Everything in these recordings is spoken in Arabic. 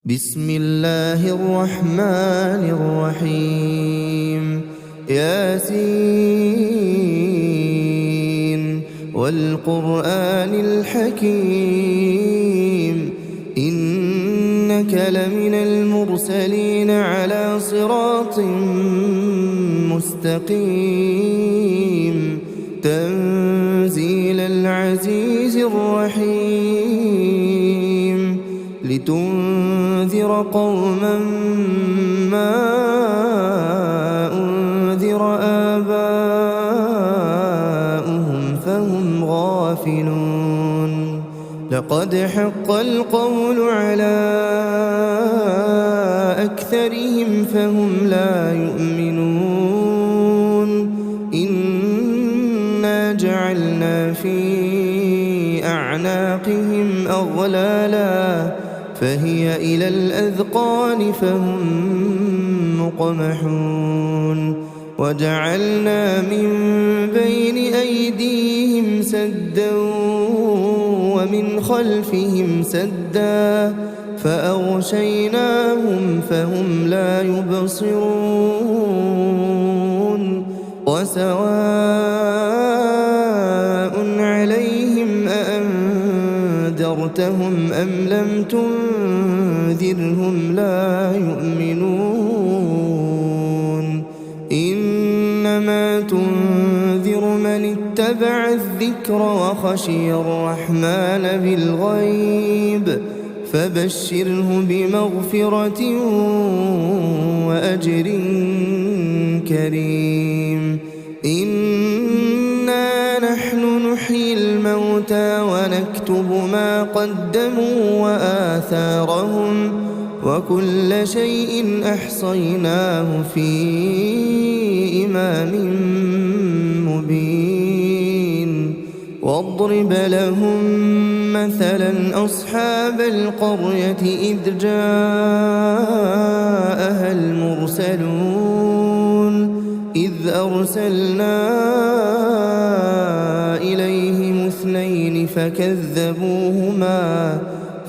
بسم الله الرحمن الرحيم ياسين والقرآن الحكيم إنك لمن المرسلين على صراط مستقيم تنزيل العزيز الرحيم لتنذر قوما ما أنذر آباؤهم فهم غافلون لقد حق القول على أكثرهم فهم لا يؤمنون إنا جعلنا في أعناقهم أغلالا فهي إلى الأذقان فهم مقمحون وجعلنا من بين أيديهم سدا ومن خلفهم سدا فأغشيناهم فهم لا يبصرون وسواء عليهم أأنذرتهم أم لم تنذرهم لا يؤمنون إنما تنذر من اتبع الذكر وخشي الرحمن بالغيب فبشره بمغفرة وأجر كريم إنا نحن نحيي الموتى ونكتب ما قدموا وآثارهم وكل شيء أحصيناه في إمام مبين واضرب لهم مثلا أصحاب القرية إذ جاءها المرسلون إذ أرسلنا إليهم اثنين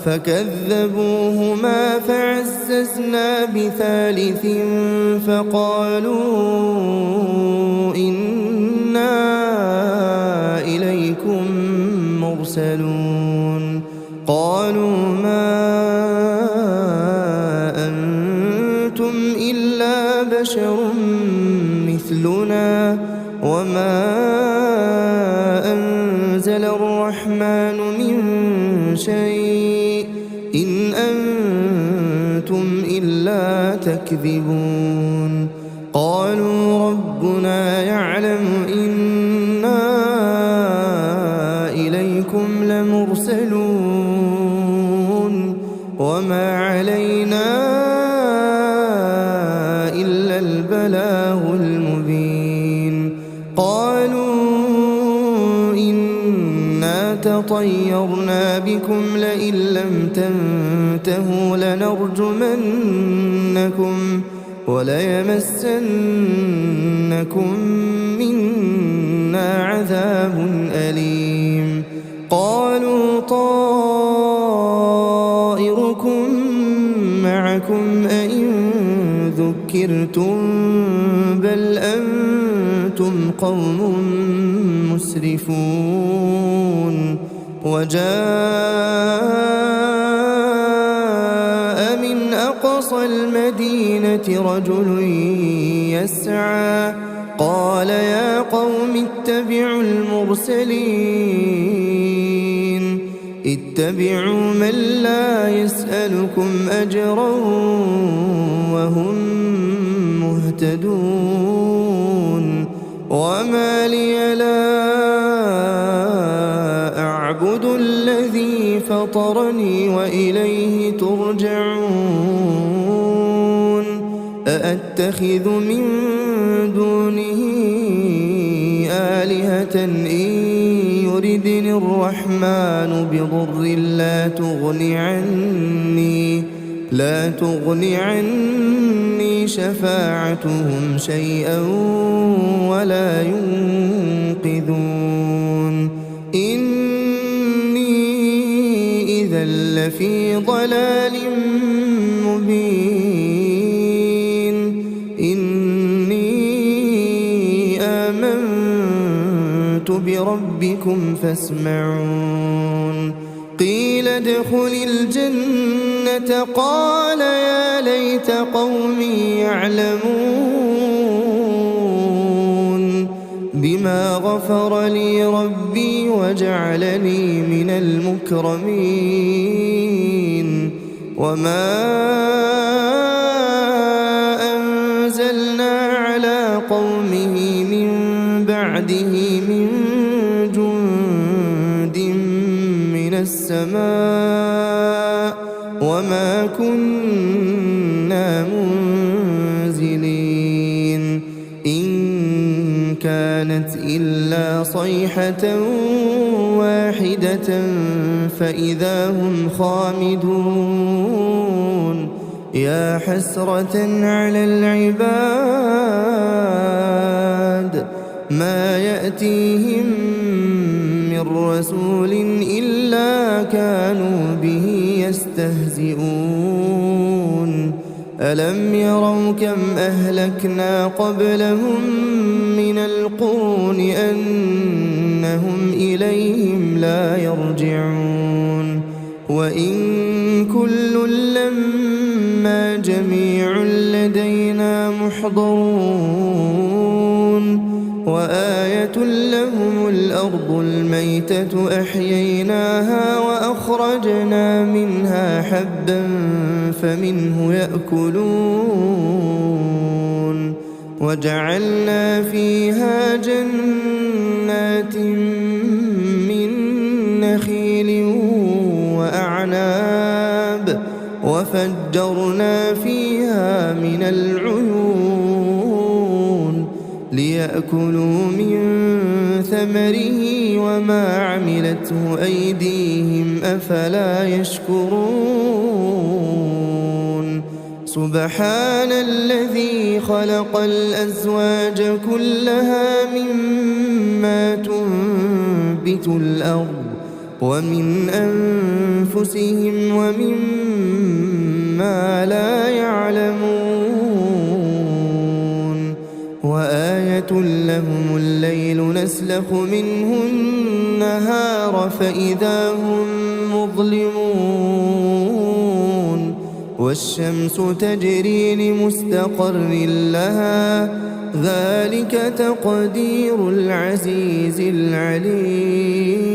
فكذبوهما فعززنا بثالث فقالوا إنا إليكم مرسلون قالوا ما أنتم إلا بشر مثلنا وما أنزل الرحمن من شيء إن أنتم إلا تكذبون قالوا ربنا يعلم إنا إليكم لمرسلون وما علينا إلا البلاغ المبين قالوا إنا تطيرنا بكم لئن لم تنتهوا لنرجمنكم وليمسنكم منا عذاب أليم قالوا طائركم معكم أئن ذكرتم بل أنتم قوم مسرفون وجاء من أقصى المدينة رجل يسعى قال يا قوم اتبعوا المرسلين اتبعوا من لا يسألكم أجرا وهم مهتدون وما لي لا أعبد الذي فطرني وإليه ترجعون أأتخذ من دونه آلهة إن يردني الرحمن بضر لا تغني عني شفاعتهم شيئا ولا ينقذون إني إذا لفي ضلال بربكم فاسمعون قيل ادخل الجنة قال يا ليت قومي يعلمون بما غفر لي ربي وجعلني من المكرمين وما أنزلنا على قومه من بعده من جند من السماء وما كنا منزلين إن كانت إلا صيحة واحدة فإذا هم خامدون يا حسرة على العباد ما يأتيهم من رسول إلا كانوا به يستهزئون ألم يروا كم أهلكنا قبلهم من القرون أنهم إليهم لا يرجعون وإن كل لما جميع لدينا محضرون وآية لهم الأرض الميتة أحييناها وأخرجنا منها حبا فمنه يأكلون وجعلنا فيها جنات من نخيل وأعناب وفجرنا فيها من العيون ليأكلوا من ثمره وما عملته أيديهم أفلا يشكرون سبحان الذي خلق الأزواج كلها مما تنبت الأرض ومن أنفسهم ومما لا يعلمون وآية لهم الليل نسلخ منه النهار فإذا هم مظلمون والشمس تجري لمستقر لها ذلك تقدير العزيز العليم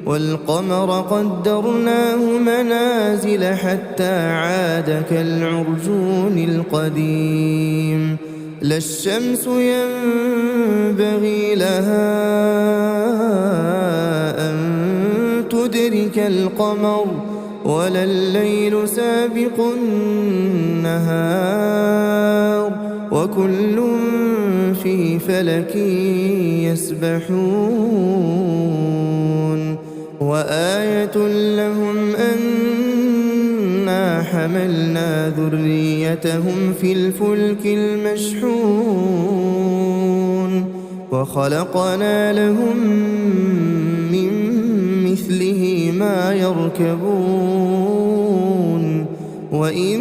والقمر قدرناه منازل حتى عاد كالعرجون القديم لا الشمس ينبغي لها أن تدرك القمر ولا الليل سابق النهار وكل في فلك يسبحون وآية لهم أنا حملنا ذريتهم في الفلك المشحون وخلقنا لهم من مثله ما يركبون وإن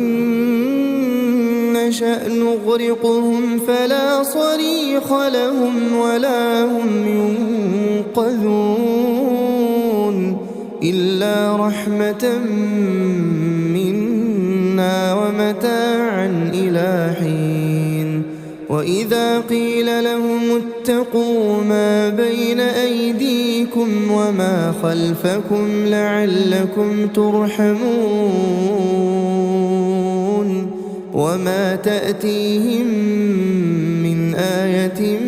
نشأ نغرقهم فلا صريخ لهم ولا هم ينقذون إلا رحمة منا ومتاعا إلى حين وإذا قيل لهم اتقوا ما بين أيديكم وما خلفكم لعلكم ترحمون وما تأتيهم من آية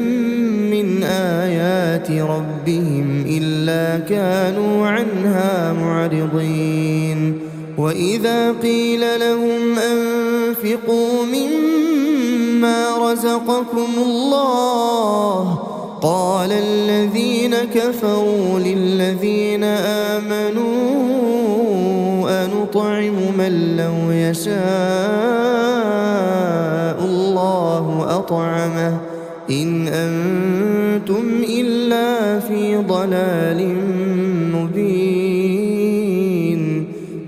من آيات ربهم إلا كانوا عنها معرضين وإذا قيل لهم أنفقوا مما رزقكم الله قال الذين كفروا للذين آمنوا أنطعم من لو يشاء الله أطعمه إن أنتم إلا في ضلال مبين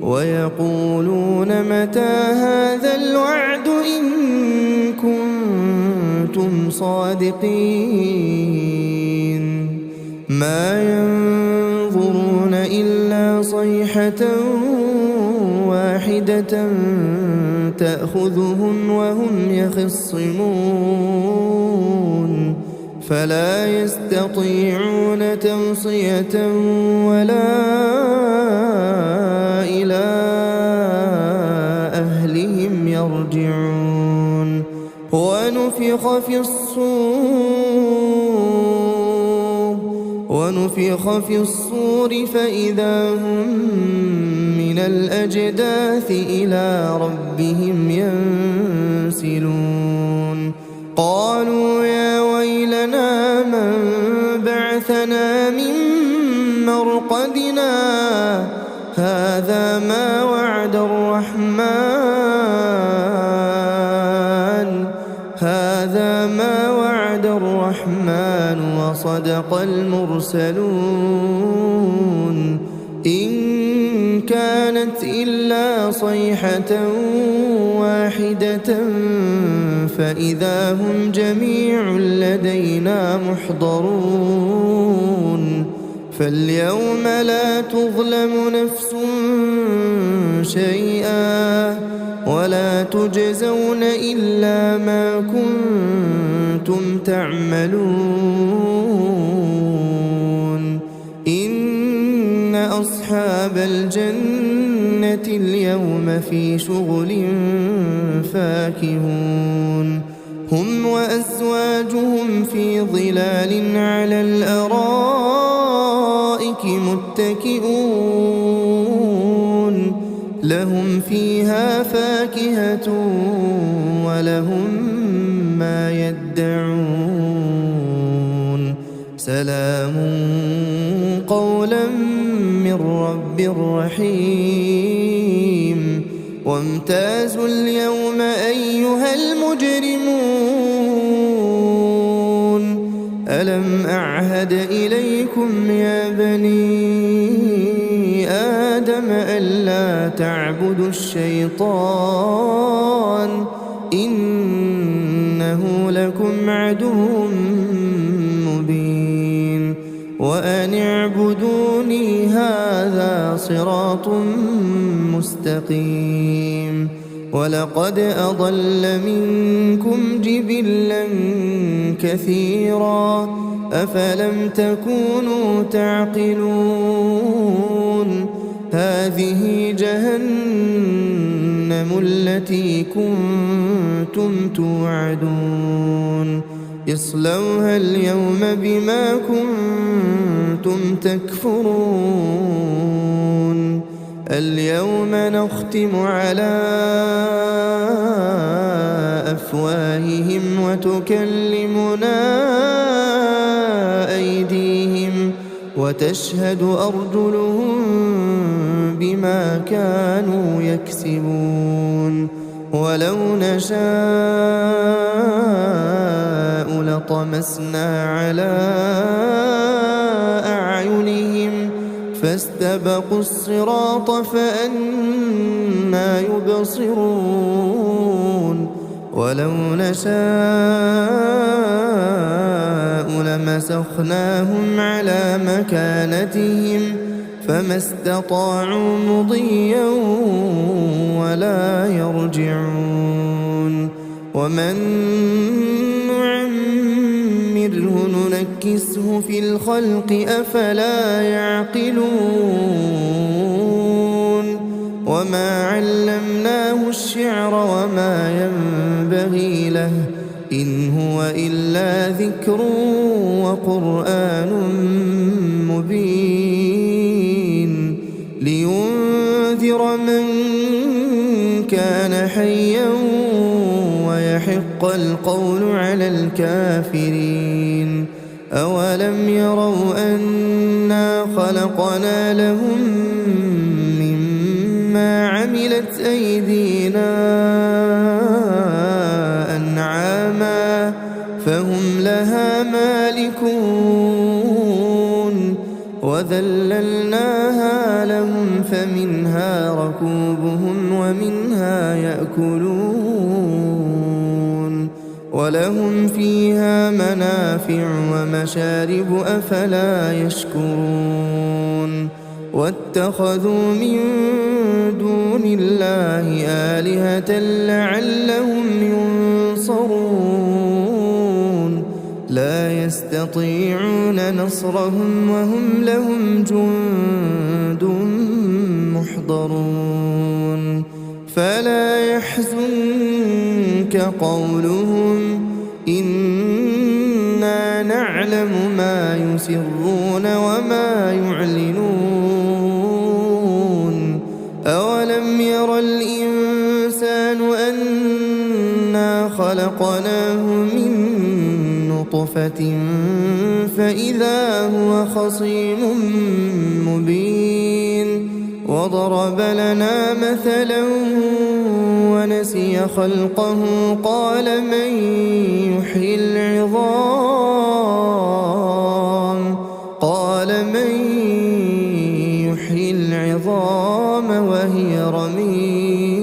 ويقولون متى هذا الوعد إن كنتم صادقين ما ينظرون إلا صيحة واحدة تأخذهم وهم يخصمون فلا يستطيعون توصية ولا إلى أهلهم يرجعون ونفخ في الصور فإذا هم من الأجداث إلى ربهم ينسلون قالوا يا ويلنا من بعثنا من مرقدنا هذا ما وعد الرحمن وصدق المرسلون إن كانت إلا صيحة واحدة فإذا هم جميع لدينا محضرون فاليوم لا تظلم نفس شيئا ولا تجزون إلا ما كنتم تعملون إن أصحاب الجنة اليوم في شغل فاكهون هم وأزواجهم في ظلال على الأرائك متكئون لهم فيها فاكهة ولهم ما يدعون سلام قولا من رب رحيم وامتازوا اليوم أيها المجرمون ألم أعهد إليكم يا بني آدم ألا تعبدوا الشيطان إنه لكم عدو مبين وأن اعبدوني هذا صراط مستقيم ولقد أضل منكم جبلا كثيرا أفلم تكونوا تعقلون هذه جهنم التي كنتم توعدون اصلوها اليوم بما كنتم تكفرون اليوم نختم على أفواههم وتكلمنا أيديهم وتشهد أرجلهم بما كانوا يكسبون ولو نشاء لطمسنا على أعينهم فاستبقوا الصراط فأنى يبصرون ولو نشاء لمسخناهم على مكانتهم فما استطاعوا مضيا ولا يرجعون ومن نعمره ننكسه في الخلق أفلا يعقلون وما علمناه الشعر وما ينبغي له إن هو إلا ذكر وقرآن مبين لينذر من كان حيا ويحق القول على الكافرين أولم يروا أنا خلقنا لهم مما عملت أيدينا أنعاما فهم لها مالكون وذللناها لهم فمنها ركوبهم ومنها يأكلون ولهم فيها منافع ومشارب أفلا يشكرون واتخذوا من دون الله آلهة لعلهم ينصرون لا يستطيعون نصرهم وهم لهم جند محضرون فلا يحزنك قولهم إنا نعلم ما يسرون وما يعلنون أولم ير الإنسان أنا خلقناه من نطفة فإذا هو خصيم مبين وضرب لنا مثلا ونسي خلقه قال من يحيي العظام وهي رميم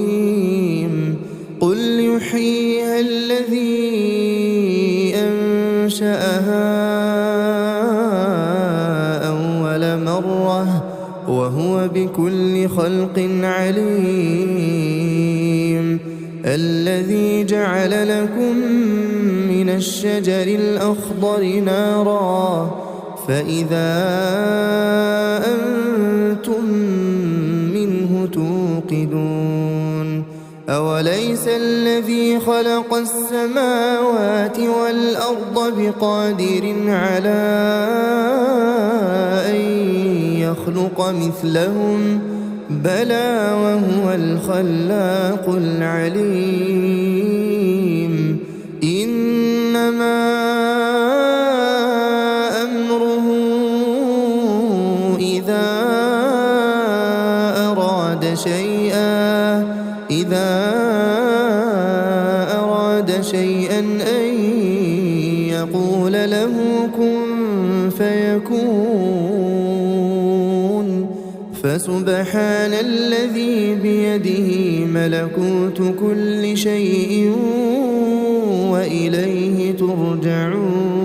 قل يحييها الذي أنشأها أول مرة وهو بكل خلق عليم الذي جعل لكم من الشجر الأخضر نارا فإذا أنتم منه توقدون أوليس الذي خلق السماوات والأرض بقادر على أن يخلق مثلهم بلى وهو الخلاق العليم إنما أمره إذا أراد شيئا أن يقول له كن فيكون فسبحان الذي بيده ملكوت كل شيء وإليه ترجعون